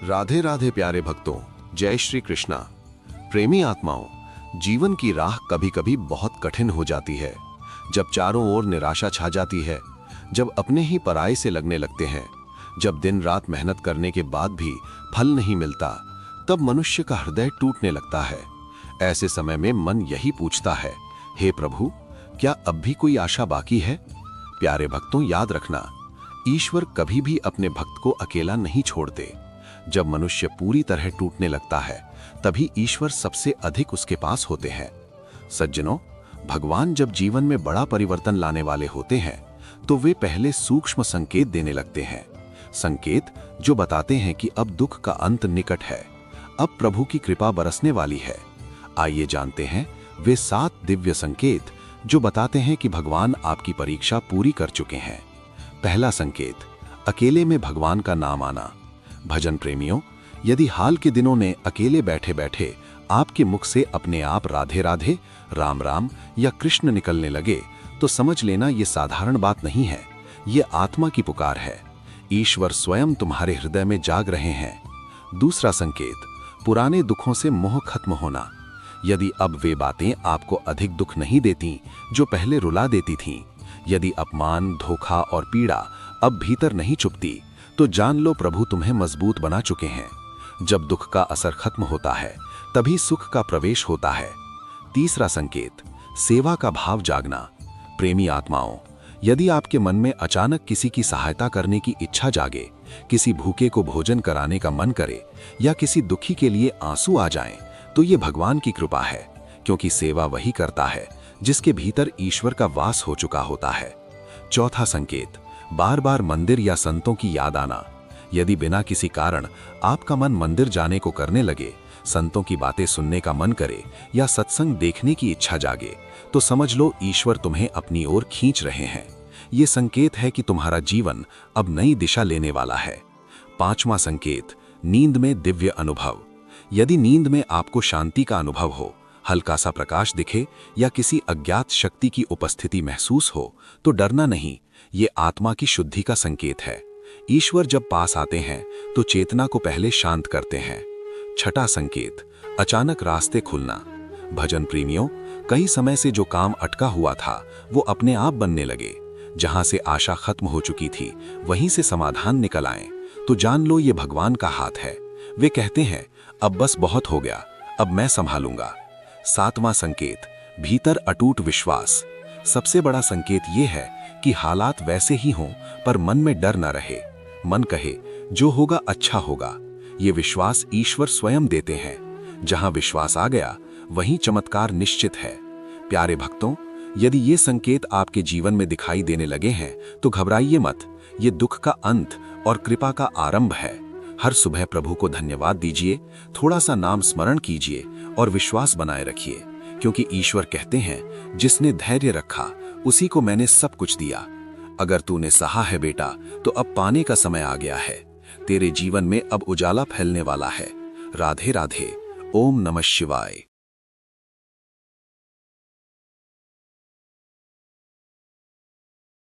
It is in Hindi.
राधे राधे प्यारे भक्तों, जय श्री कृष्णा। प्रेमी आत्माओं, जीवन की राह कभी कभी बहुत कठिन हो जाती है। जब चारों ओर निराशा छा जाती है, जब अपने ही पराये से लगने लगते हैं, जब दिन रात मेहनत करने के बाद भी फल नहीं मिलता, तब मनुष्य का हृदय टूटने लगता है। ऐसे समय में मन यही पूछता है, हे प्रभु, क्या अब भी कोई आशा बाकी है? प्यारे भक्तों, याद रखना, ईश्वर कभी भी अपने भक्त को अकेला नहीं छोड़ते। जब मनुष्य पूरी तरह टूटने लगता है, तभी ईश्वर सबसे अधिक उसके पास होते हैं। सज्जनों, भगवान जब जीवन में बड़ा परिवर्तन लाने वाले होते हैं, तो वे पहले सूक्ष्म संकेत देने लगते हैं। संकेत जो बताते हैं कि अब दुख का अंत निकट है, अब प्रभु की कृपा बरसने वाली है। आइए जानते हैं वे 7 दिव्य संकेत जो बताते हैं कि भगवान आपकी परीक्षा पूरी कर चुके हैं। पहला संकेत, अकेले में भगवान का नाम आना। भजन प्रेमियों, यदि हाल के दिनों में अकेले बैठे बैठे आपके मुख से अपने आप राधे राधे, राम राम या कृष्ण निकलने लगे, तो समझ लेना ये साधारण बात नहीं है, ये आत्मा की पुकार है। ईश्वर स्वयं तुम्हारे हृदय में जाग रहे हैं। दूसरा संकेत, पुराने दुखों से मोह खत्म होना। यदि अब वे बातें आपको अधिक दुख नहीं देती जो पहले रुला देती थीं, यदि अपमान, धोखा और पीड़ा अब भीतर नहीं चुपती, तो जान लो प्रभु तुम्हें मजबूत बना चुके हैं। जब दुख का असर खत्म होता है, तभी सुख का प्रवेश होता है। तीसरा संकेत, सेवा का भाव जागना। प्रेमी आत्माओं, यदि आपके मन में अचानक किसी की सहायता करने की इच्छा जागे, किसी भूखे को भोजन कराने का मन करे या किसी दुखी के लिए आंसू आ जाएं, तो ये भगवान की कृपा है, क्योंकि सेवा वही करता है जिसके भीतर ईश्वर का वास हो चुका होता है। चौथा संकेत, बार बार मंदिर या संतों की याद आना। यदि बिना किसी कारण आपका मन मंदिर जाने को करने लगे, संतों की बातें सुनने का मन करे या सत्संग देखने की इच्छा जागे, तो समझ लो ईश्वर तुम्हें अपनी ओर खींच रहे हैं। ये संकेत है कि तुम्हारा जीवन अब नई दिशा लेने वाला है। पांचवां संकेत, नींद में दिव्य अनुभव। यदि नींद में आपको शांति का अनुभव हो, हल्का सा प्रकाश दिखे या किसी अज्ञात शक्ति की उपस्थिति महसूस हो, तो डरना नहीं, ये आत्मा की शुद्धि का संकेत है। ईश्वर जब पास आते हैं तो चेतना को पहले शांत करते हैं। छठा संकेत, अचानक रास्ते खुलना। भजन प्रेमियों, कई समय से जो काम अटका हुआ था, वो अपने आप बनने लगे। जहां से आशा खत्म हो चुकी थी, वहीं से समाधान निकल आए, तो जान लो ये भगवान का हाथ है। वे कहते हैं, अब बस बहुत हो गया, अब मैं संभालूंगा। सातवां संकेत, भीतर अटूट विश्वास। सबसे बड़ा संकेत यह है कि हालात वैसे ही हों, पर मन में डर न रहे। मन कहे, जो होगा अच्छा होगा। ये विश्वास ईश्वर स्वयं देते हैं। जहां विश्वास आ गया, वहीं चमत्कार निश्चित है। प्यारे भक्तों, यदि ये संकेत आपके जीवन में दिखाई देने लगे हैं, तो घबराइए मत। ये दुख का अंत और कृपा का आरंभ है। हर सुबह प्रभु को धन्यवाद दीजिए, थोड़ा सा नाम स्मरण कीजिए और विश्वास बनाए रखिए, क्योंकि ईश्वर कहते हैं, जिसने धैर्य रखा उसी को मैंने सब कुछ दिया। अगर तूने सहा है बेटा, तो अब पाने का समय आ गया है। तेरे जीवन में अब उजाला फैलने वाला है। राधे राधे। ओम नमः शिवाय।